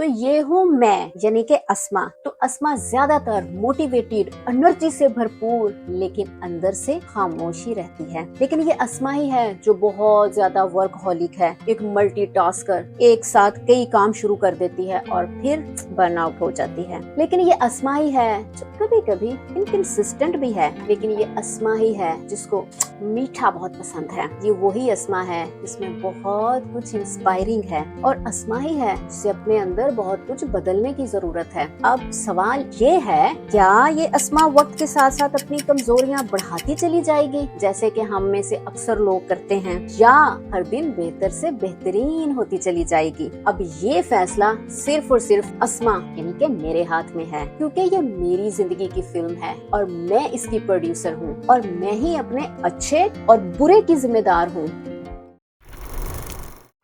तो ये हूँ मैं यानी कि अस्मा। तो अस्मा ज्यादातर मोटिवेटेड, एनर्जी से भरपूर, लेकिन अंदर से खामोशी रहती है। लेकिन ये अस्मा ही है जो बहुत ज्यादा वर्कहॉलिक है, एक मल्टीटास्कर, एक साथ कई काम शुरू कर देती है और फिर बर्नआउट हो जाती है। लेकिन ये अस्मा ही है जो कभी कभी इनकंसिस्टेंट भी है। लेकिन ये अस्मा ही है जिसको मीठा बहुत पसंद है। ये वही अस्मा है जिसमें बहुत कुछ इंस्पायरिंग है और अस्मा ही है जिसे अपने अंदर बहुत कुछ बदलने की जरूरत है। अब सवाल ये है, क्या ये अस्मा वक्त के साथ साथ अपनी कमजोरियां बढ़ाती चली जाएगी जैसे कि हम में से अक्सर लोग करते हैं, या हर दिन बेहतर से बेहतरीन होती चली जाएगी? अब ये फैसला सिर्फ और सिर्फ अस्मा यानी कि मेरे हाथ में है, क्योंकि ये मेरी जिंदगी की फिल्म है और मैं इसकी प्रोड्यूसर हूँ और मैं ही अपने अच्छे और बुरे की जिम्मेदार हूँ।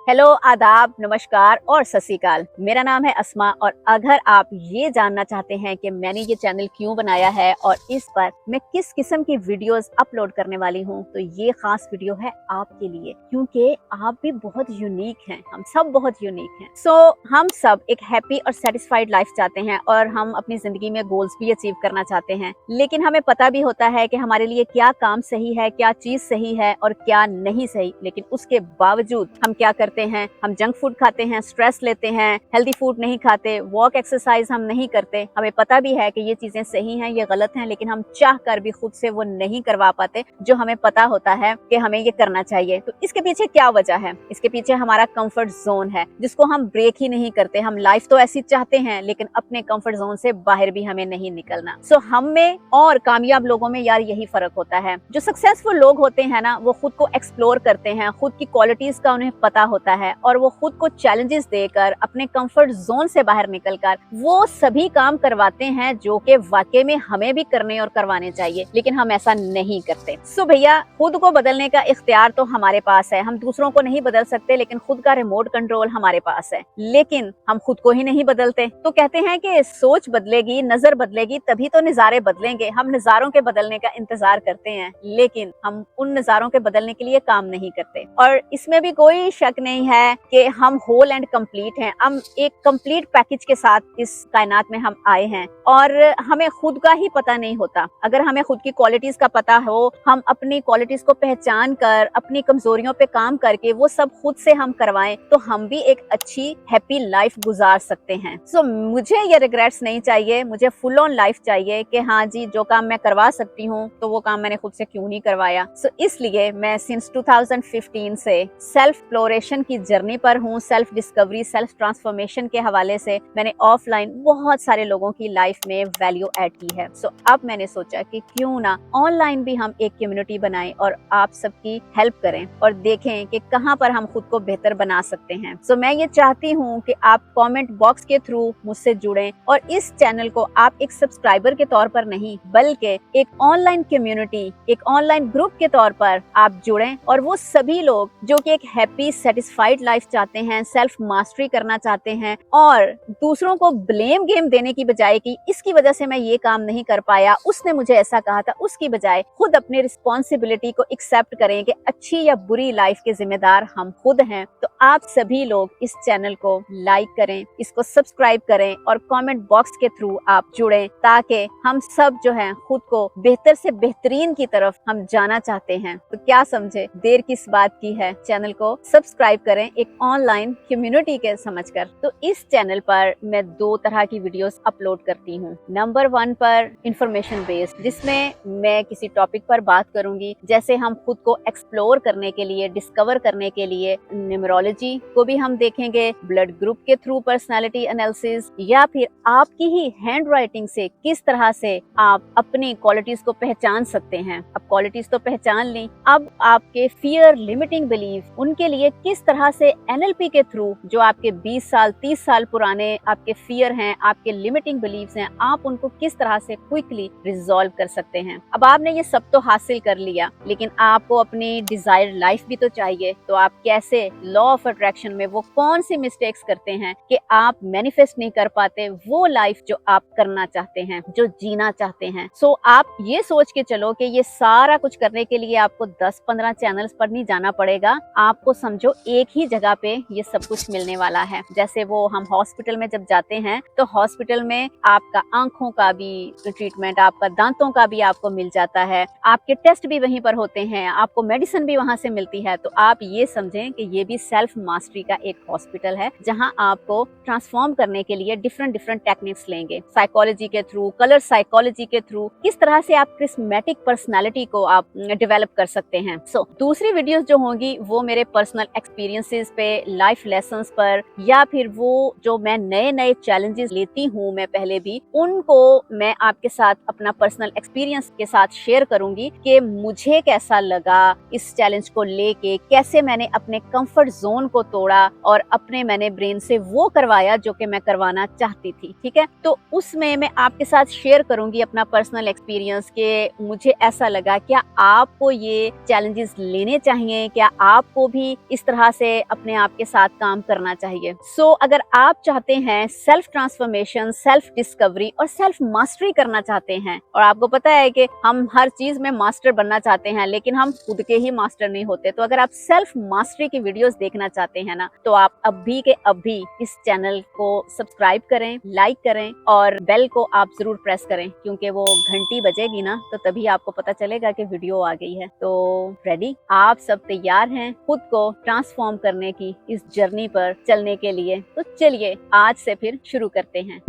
हेलो, आदाब, नमस्कार और सत श्री अकाल। मेरा नाम है अस्मा और अगर आप ये जानना चाहते हैं कि मैंने ये चैनल क्यों बनाया है और इस पर मैं किस किस्म की वीडियोस अपलोड करने वाली हूँ, तो ये खास वीडियो है आपके लिए, क्योंकि आप भी बहुत यूनिक हैं, हम सब बहुत यूनिक हैं। सो हम सब एक हैप्पी और सेटिस्फाइड लाइफ चाहते हैं और हम अपनी जिंदगी में गोल्स भी अचीव करना चाहते हैं, लेकिन हमें पता भी होता है कि हमारे लिए क्या काम सही है, क्या चीज सही है और क्या नहीं सही। लेकिन उसके बावजूद हम क्या करते हैं, हम जंक फूड खाते हैं, स्ट्रेस लेते हैं, हेल्दी फूड नहीं खाते, वॉक एक्सरसाइज हम नहीं करते। हमें पता भी है कि ये चीजें सही हैं, ये गलत हैं, लेकिन हम चाह कर भी खुद से वो नहीं करवा पाते जो हमें पता होता है कि हमें ये करना चाहिए। तो इसके पीछे क्या वजह है? इसके पीछे हमारा कंफर्ट जोन है जिसको हम ब्रेक ही नहीं करते। हम लाइफ तो ऐसी चाहते हैं लेकिन अपने कंफर्ट जोन से बाहर भी हमें नहीं निकलना। सो हम में और कामयाब लोगों में यार यही फर्क होता है। जो सक्सेसफुल लोग होते हैं ना, वो खुद को एक्सप्लोर करते हैं, खुद की क्वालिटीज का उन्हें पता होता है और वो खुद को चैलेंजेस देकर अपने कंफर्ट जोन से बाहर निकलकर वो सभी काम करवाते हैं जो कि वाकई में हमें भी करने और करवाने चाहिए, लेकिन हम ऐसा नहीं करते। सो भैया, खुद को बदलने का इख्तियार तो हमारे पास है। हम दूसरों को नहीं बदल सकते, लेकिन खुद का रिमोट कंट्रोल हमारे पास है। लेकिन हम खुद को ही नहीं बदलते। तो कहते हैं कि सोच बदलेगी, नजर बदलेगी, तभी तो नजारे बदलेंगे। हम नजारों के बदलने का इंतजार करते हैं, लेकिन हम उन नजारों के बदलने के लिए काम नहीं करते। और इसमें भी कोई शक नहीं है कि हम होल एंड कंप्लीट हैं। हम एक कंप्लीट पैकेज के साथ इस कायनात में हम आए हैं और हमें खुद का ही पता नहीं होता। अगर हमें खुद की क्वालिटीज का पता हो, हम अपनी क्वालिटीज को पहचान कर अपनी कमजोरियों पे काम करके वो सब खुद से हम करवाएं, तो हम भी एक अच्छी हैप्पी लाइफ गुजार सकते हैं। सो मुझे ये रिग्रेट्स नहीं चाहिए, मुझे फुल ऑन लाइफ चाहिए कि हाँ जी, जो काम मैं करवा सकती हूँ तो वो काम मैंने खुद से क्यों नहीं करवाया। सो इसलिए मैं सिंस 2015 से सेल्फ एक्सप्लोरेशन की जर्नी पर हूँ। सेल्फ डिस्कवरी, सेल्फ ट्रांसफॉर्मेशन के हवाले से मैंने ऑफलाइन बहुत सारे लोगों की लाइफ में वैल्यू ऐड की है। सो अब मैंने सोचा कि क्यों ना ऑनलाइन भी हम एक कम्युनिटी बनाएं और आप सबकी हेल्प करें और देखें कि कहां पर हम खुद को बेहतर बना सकते हैं। सो मैं ये चाहती हूँ कि आप कमेंट बॉक्स के थ्रू मुझसे जुड़ें और इस चैनल को आप एक सब्सक्राइबर के तौर पर नहीं, बल्कि एक ऑनलाइन कम्युनिटी, एक ऑनलाइन ग्रुप के तौर पर आप जुड़ें। और वो सभी लोग जो कि एक हैप्पी सेटिस्फाइड लाइफ चाहते हैं, सेल्फ मास्टरी करना चाहते हैं और दूसरों को ब्लेम गेम देने की बजाय कि इसकी वजह से मैं ये काम नहीं कर पाया, उसने मुझे ऐसा कहा था, उसकी बजाय खुद अपनी रिस्पॉन्सिबिलिटी को एक्सेप्ट करें कि अच्छी या बुरी लाइफ के जिम्मेदार हम खुद हैं। तो आप सभी लोग इस चैनल को लाइक करें, इसको सब्सक्राइब करें और कमेंट बॉक्स के थ्रू आप जुड़ें, ताकि हम सब जो हैं खुद को बेहतर से बेहतरीन की तरफ हम जाना चाहते हैं। तो क्या समझे, देर किस बात की है, चैनल को सब्सक्राइब करें एक ऑनलाइन कम्युनिटी के समझकर। तो इस चैनल पर मैं दो तरह की वीडियोस अपलोड करती हूँ। नंबर 1 पर इंफॉर्मेशन बेस्ड, जिसमें मैं किसी टॉपिक पर बात करूंगी, जैसे हम खुद को एक्सप्लोर करने के लिए, डिस्कवर करने के लिए न्यूमरोलॉजी को भी हम देखेंगे, ब्लड ग्रुप के थ्रू पर्सनालिटी एनालिसिस, या फिर आपकी ही हैंड राइटिंग से किस तरह से आप अपनी क्वालिटीज को पहचान सकते हैं। अब क्वालिटीज तो पहचान ली, अब आपके फियर, लिमिटिंग बिलीफ, उनके लिए किस तरह से एनएलपी के थ्रू जो आपके 20 साल 30 साल पुराने आपके फियर हैं, आपके लिमिटिंग बिलीफ्स हैं, आप उनको किस तरह से क्विकली रिजॉल्व कर सकते हैं। अब आपने ये सब तो हासिल कर लिया, लेकिन आपको अपनी डिजायर्ड लाइफ भी तो चाहिए। तो आप कैसे लॉ ऑफ अट्रैक्शन में वो कौन सी मिस्टेक्स करते हैं कि आप मैनिफेस्ट नहीं कर पाते वो लाइफ जो आप करना चाहते हैं, जो जीना चाहते हैं। सो आप ये सोच के चलो कि ये सारा कुछ करने के लिए आपको 10-15 चैनल्स पर नहीं जाना पड़ेगा। आपको समझो एक ही जगह पे ये सब कुछ मिलने वाला है। जैसे वो हम हॉस्पिटल में जब जाते हैं तो हॉस्पिटल में आपका आंखों का भी ट्रीटमेंट, आपका दांतों का भी आपको मिल जाता है, आपके टेस्ट भी वहीं पर होते हैं, आपको मेडिसिन भी वहां से मिलती है। तो आप ये समझें कि ये भी सेल्फ मास्टरी का एक हॉस्पिटल है, जहां आपको ट्रांसफॉर्म करने के लिए डिफरेंट डिफरेंट टेक्निक्स लेंगे, साइकोलॉजी के थ्रू, कलर साइकोलॉजी के थ्रू, किस तरह से आप क्रिस्मेटिक पर्सनालिटी को आप डेवलप कर सकते हैं। दूसरी वीडियोस जो होंगी वो मेरे पर्सनल एक्सपीरियंसेस पे, लाइफ लेसन्स पर, या फिर वो जो मैं नए नए चैलेंजेस लेती हूँ मैं पहले भी, उनको मैं आपके साथ अपना पर्सनल एक्सपीरियंस के साथ शेयर करूंगी कि मुझे कैसा लगा इस चैलेंज को लेके, कैसे मैंने अपने कंफर्ट जोन को तोड़ा और अपने मैंने ब्रेन से वो करवाया जो कि मैं करवाना चाहती थी। ठीक है, तो उसमें मैं आपके साथ शेयर करूंगी अपना पर्सनल एक्सपीरियंस कि मुझे ऐसा लगा, क्या आपको ये चैलेंजेस लेने चाहिए, क्या आपको भी इस तरह से अपने आप के साथ काम करना चाहिए। अगर आप चाहते हैं सेल्फ ट्रांसफॉर्मेशन, सेल्फ डिस्कवरी और सेल्फ मास्टरी करना चाहते हैं, और आपको पता है कि हम हर चीज में मास्टर बनना चाहते हैं लेकिन हम खुद के ही मास्टर नहीं होते, तो अगर आप सेल्फ मास्टरी की वीडियोस देखना चाहते हैं ना, तो आप अभी के अभी इस चैनल को सब्सक्राइब करें, लाइक करें और बेल को आप जरूर प्रेस करें, क्योंकि वो घंटी बजेगी ना तो तभी आपको पता चलेगा कि वीडियो आ गई है। तो रेडी, आप सब तैयार हैं खुद को ट्रांसफॉर्म करने की इस जर्नी पर चलने के लिए? तो चलिए आज से फिर शुरू करते हैं।